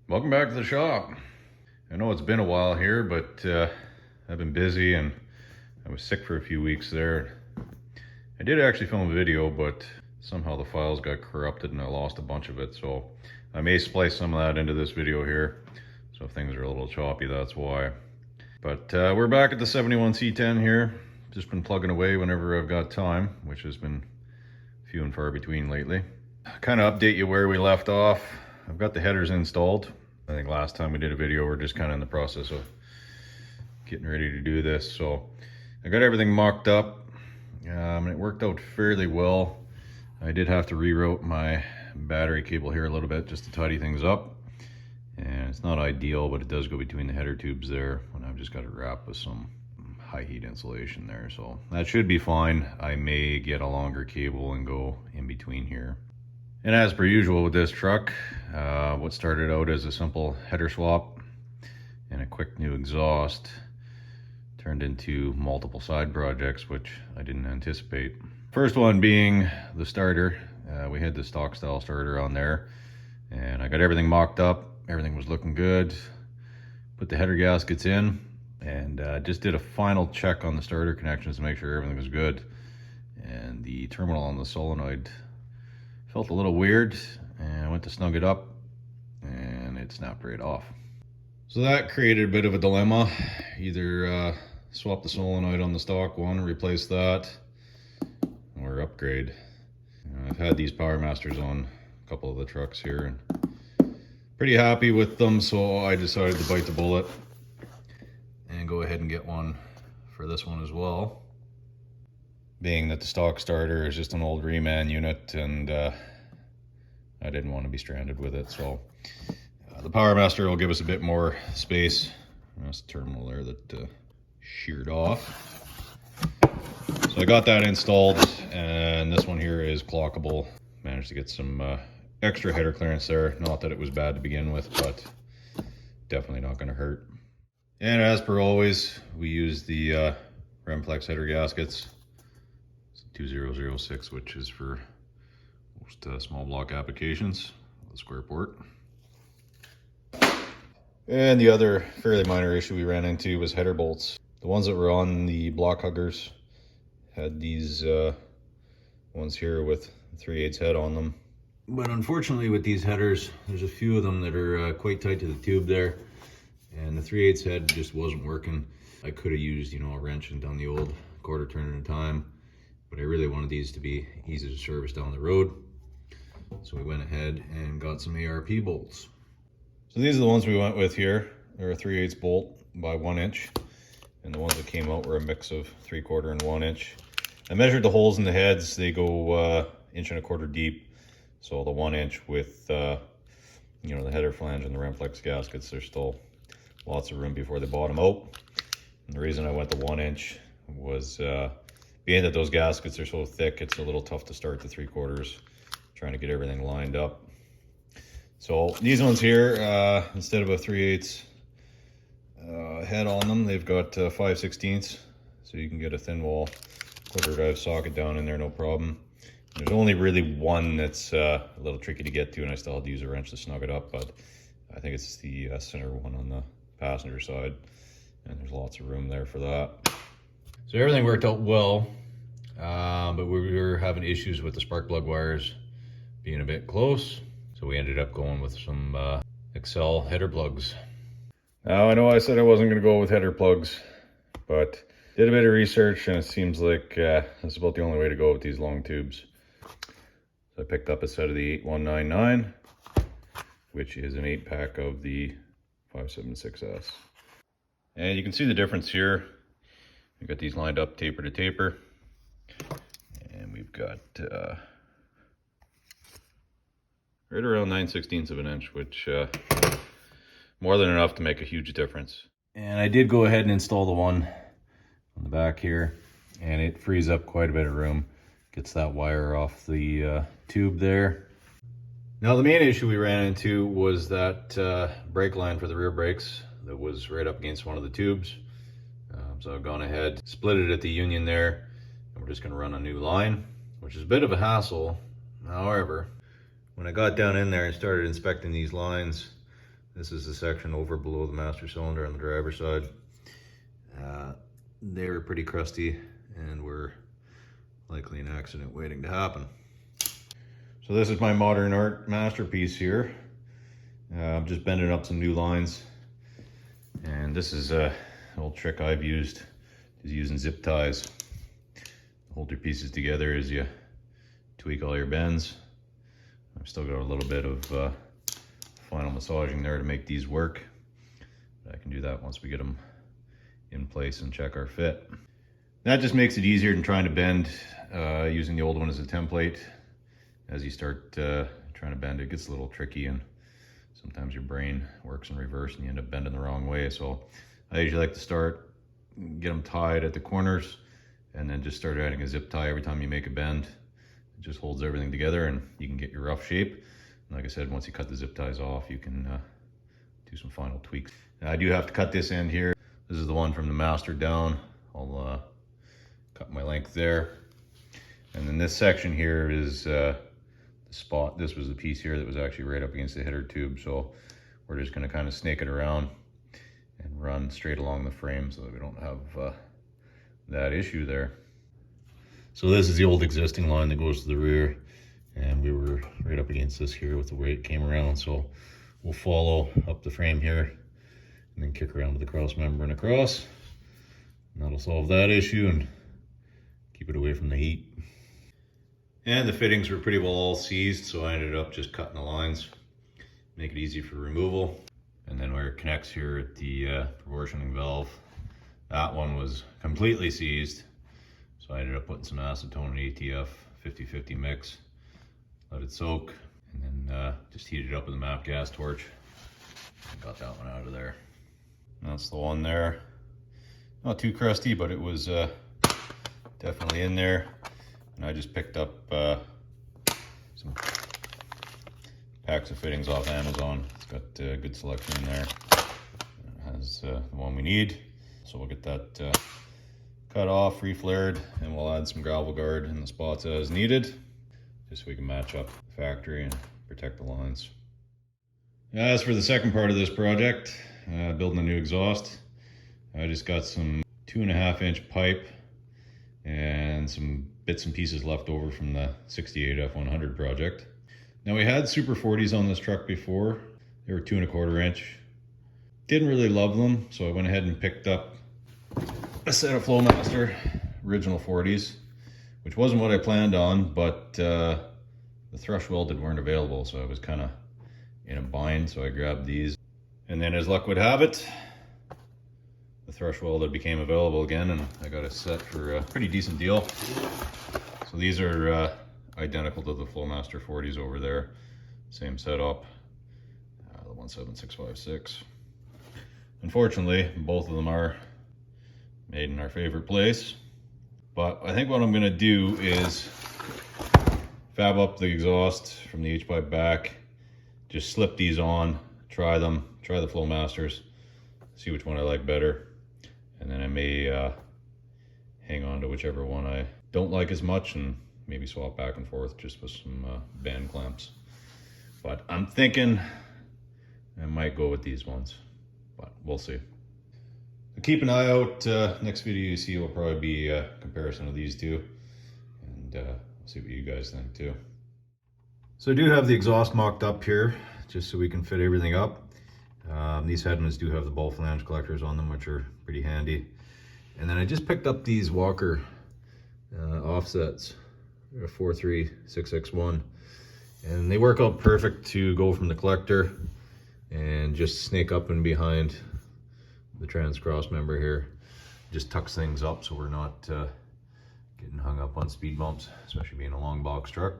Welcome back to the shop. I know it's been a while here, but I've been busy and I was sick for a few weeks there. I did actually film a video, but somehow the files got corrupted and I lost a bunch of it, so I may splice some of that into this video here. So if things are a little choppy, that's why. But we're back at the 71C10 here. Just been plugging away whenever I've got time, which has been few and far between lately. Kind of update you where we left off. I've got the headers installed. I think last time we did a video, we're just kind of in the process of getting ready to do this. So I got everything mocked up and it worked out fairly well. I did have to reroute my battery cable here a little bit just to tidy things up. And it's not ideal, but it does go between the header tubes there, and I've just got it wrapped with some high heat insulation there. So that should be fine. I may get a longer cable and go in between here. And as per usual with this truck, what started out as a simple header swap and a quick new exhaust turned into multiple side projects, which I didn't anticipate. First one being the starter. We had the stock style starter on there, and I got everything mocked up. Everything was looking good. Put the header gaskets in, and just did a final check on the starter connections to make sure everything was good. And the terminal on the solenoid felt a little weird, and I went to snug it up and it snapped right off. So that created a bit of a dilemma. Either swap the solenoid on the stock one, replace that, or upgrade. I've had these Power Masters on a couple of the trucks here and pretty happy with them, so I decided to bite the bullet and go ahead and get one for this one as well. Being that the stock starter is just an old reman unit, and I didn't want to be stranded with it, so the Power Master will give us a bit more space. That's the terminal there that sheared off. So I got that installed, and this one here is clockable. Managed to get some extra header clearance there. Not that it was bad to begin with, but definitely not going to hurt. And as per always, we use the Remplex header gaskets. 2006, which is for most small block applications with a square port. And the other fairly minor issue we ran into was header bolts. The ones that were on the block huggers had these ones here with 3/8 head on them. But unfortunately with these headers, there's a few of them that are quite tight to the tube there, and the 3/8 head just wasn't working. I could have used, you know, a wrench and done the old quarter turn at a time, but I really wanted these to be easy to service down the road. So we went ahead and got some ARP bolts. So these are the ones we went with here. They're a 3/8 bolt by 1 inch. And the ones that came out were a mix of 3/4 and 1 inch. I measured the holes in the heads. They go 1.25 inches deep. So the 1 inch with, you know, the header flange and the Remplex gaskets, there's still lots of room before they bottom out. And the reason I went to 1 inch was being that those gaskets are so thick, it's a little tough to start the 3/4, trying to get everything lined up. So these ones here, instead of a 3/8 head on them, they've got 5/16, so you can get a thin wall quarter drive socket down in there, no problem. There's only really one that's a little tricky to get to, and I still had to use a wrench to snug it up, but I think it's the center one on the passenger side, and there's lots of room there for that. So everything worked out well, but we were having issues with the spark plug wires being a bit close. So we ended up going with some Excel header plugs. Now I know I said I wasn't going to go with header plugs, but did a bit of research and it seems like that's about the only way to go with these long tubes. So I picked up a set of the 8199, which is an 8-pack of the 576S. And you can see the difference here. We've got these lined up taper to taper, and we've got right around 9/16 of an inch, which more than enough to make a huge difference. And I did go ahead and install the one on the back here, and it frees up quite a bit of room. Gets that wire off the tube there. Now the main issue we ran into was that brake line for the rear brakes that was right up against one of the tubes. So I've gone ahead, split it at the union there, and we're just going to run a new line, which is a bit of a hassle. However, when I got down in there and started inspecting these lines, This is the section over below the master cylinder on the driver's side. They were pretty crusty and were likely an accident waiting to happen. So this is my modern art masterpiece here. I'm just bending up some new lines. And this is an old trick I've used, is using zip ties. Hold your pieces together as you tweak all your bends. I've still got a little bit of final massaging there to make these work. I can do that once we get them in place and check our fit. That just makes it easier than trying to bend using the old one as a template. As you start trying to bend, it gets a little tricky, and sometimes your brain works in reverse and you end up bending the wrong way. So I usually like to start, get them tied at the corners, and then just start adding a zip tie every time you make a bend. It just holds everything together and you can get your rough shape. And like I said, once you cut the zip ties off, you can do some final tweaks. Now, I do have to cut this end here. This is the one from the master down. I'll cut my length there. And then this section here is the spot. This was the piece here that was actually right up against the header tube. So we're just gonna kind of snake it around and run straight along the frame so that we don't have that issue there. So this is the old existing line that goes to the rear, and we were right up against this here with the way it came around. So we'll follow up the frame here and then kick around to the cross member and across. And that'll solve that issue and keep it away from the heat. And the fittings were pretty well all seized, so I ended up just cutting the lines, make it easy for removal. And then where it connects here at the proportioning valve, that one was completely seized. So I ended up putting some acetone and ATF 50-50 mix, let it soak, and then just heated it up with a MAP gas torch. And got that one out of there. And that's the one there. Not too crusty, but it was definitely in there. And I just picked up some packs of fittings off Amazon. It's got a good selection in there. It has the one we need. So we'll get that cut off, reflared, and we'll add some gravel guard in the spots as needed, just so we can match up the factory and protect the lines. As for the second part of this project, building a new exhaust, I just got some 2.5-inch pipe and some bits and pieces left over from the 68 F100 project. Now, we had Super 40s on this truck before. They were 2.25 inch. Didn't really love them, so I went ahead and picked up a set of Flowmaster original 40s, which wasn't what I planned on, but the thrush welded weren't available, so I was kind of in a bind, so I grabbed these. And then as luck would have it, the thrush welded became available again, and I got a set for a pretty decent deal. So these are identical to the Flowmaster 40s over there, same setup, the 17656. Unfortunately, both of them are made in our favorite place, but I think what I'm gonna do is fab up the exhaust from the H-pipe back, just slip these on, try the Flowmasters, see which one I like better, and then I may hang on to whichever one I don't like as much and maybe swap back and forth just with some band clamps. But I'm thinking I might go with these ones, but we'll see. Keep an eye out. Next video you see will probably be a comparison of these two, and we'll see what you guys think too. So I do have the exhaust mocked up here just so we can fit everything up. These Hedmans do have the ball flange collectors on them, which are pretty handy. And then I just picked up these Walker offsets, 43661, and they work out perfect to go from the collector and just snake up and behind the trans cross member here. Just tucks things up so we're not getting hung up on speed bumps, especially being a long box truck.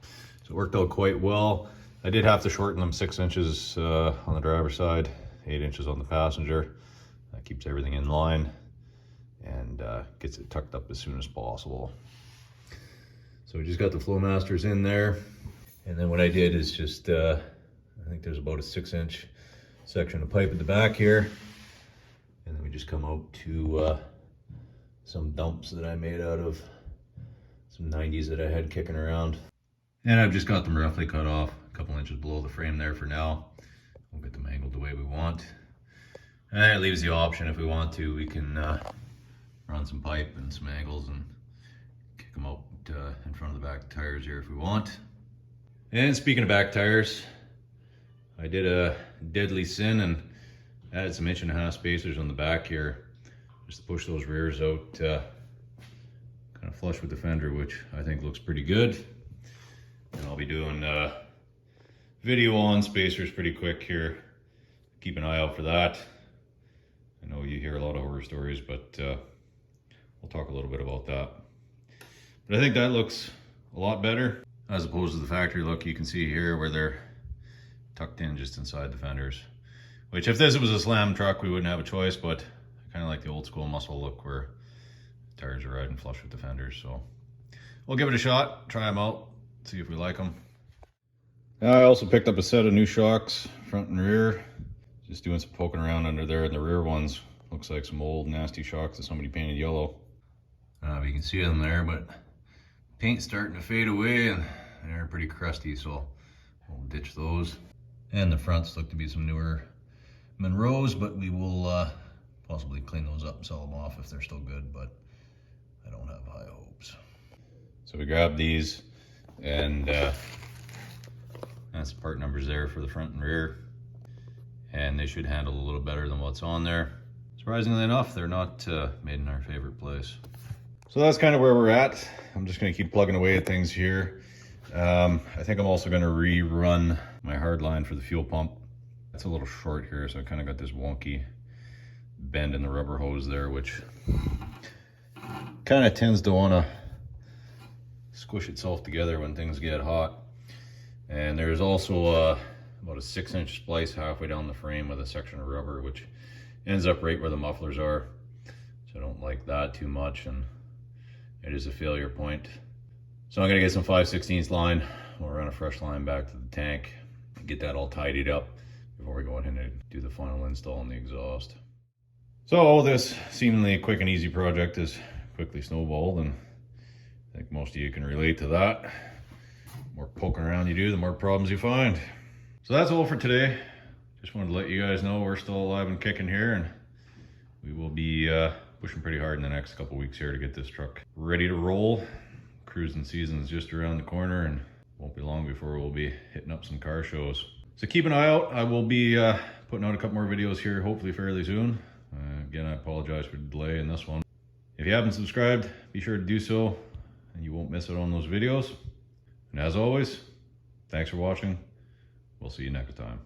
So it worked out quite well. I did have to shorten them 6 inches on the driver's side, 8 inches on the passenger. That keeps everything in line and gets it tucked up as soon as possible. So we just got the Flowmasters in there, and then what I did is just I think there's about a 6-inch section of pipe at the back here, and then we just come out to some dumps that I made out of some 90s that I had kicking around, and I've just got them roughly cut off a couple inches below the frame there for now. We'll get them angled the way want. And it leaves the option if we want to, we can run some pipe and some angles and kick them out in front of the back tires here if we want. And speaking of back tires, I did a deadly sin and added some 1.5" spacers on the back here just to push those rears out kind of flush with the fender, which I think looks pretty good. And I'll be doing video on spacers pretty quick here. Keep an eye out for that. I know you hear a lot of horror stories, but we'll talk a little bit about that. But I think that looks a lot better as opposed to the factory look you can see here where they're tucked in just inside the fenders. Which if this was a slam truck, we wouldn't have a choice, but I kind of like the old school muscle look where the tires are riding flush with the fenders. So we'll give it a shot, try them out, see if we like them. I also picked up a set of new shocks, front and rear. Just doing some poking around under there, and the rear ones looks like some old nasty shocks that somebody painted yellow. You can see them there, but paint's starting to fade away and they're pretty crusty, so we'll ditch those. And the fronts look to be some newer Monroes, but we will possibly clean those up and sell them off if they're still good, but I don't have high hopes. So we grabbed these, and that's the part numbers there for the front and rear. And they should handle a little better than what's on there. Surprisingly enough, they're not made in our favorite place. So that's kind of where we're at. I'm just gonna keep plugging away at things here. I think I'm also gonna rerun my hard line for the fuel pump. It's a little short here, so I kind of got this wonky bend in the rubber hose there, which kind of tends to wanna squish itself together when things get hot. And there's also about a 6-inch splice halfway down the frame with a section of rubber, which ends up right where the mufflers are. So I don't like that too much, and it is a failure point. So I'm gonna get some 5/16 line. We'll run a fresh line back to the tank, get that all tidied up before we go ahead and do the final install on the exhaust. So this seemingly quick and easy project is quickly snowballed, and I think most of you can relate to that. The more poking around you do, the more problems you find. So that's all for today. Just wanted to let you guys know we're still alive and kicking here, and we will be pushing pretty hard in the next couple weeks here to get this truck ready to roll. Cruising season is just around the corner, and won't be long before we'll be hitting up some car shows. So keep an eye out. I will be putting out a couple more videos here, hopefully fairly soon. Again, I apologize for the delay in this one. If you haven't subscribed, be sure to do so, and you won't miss out on those videos. And as always, thanks for watching. We'll see you next time.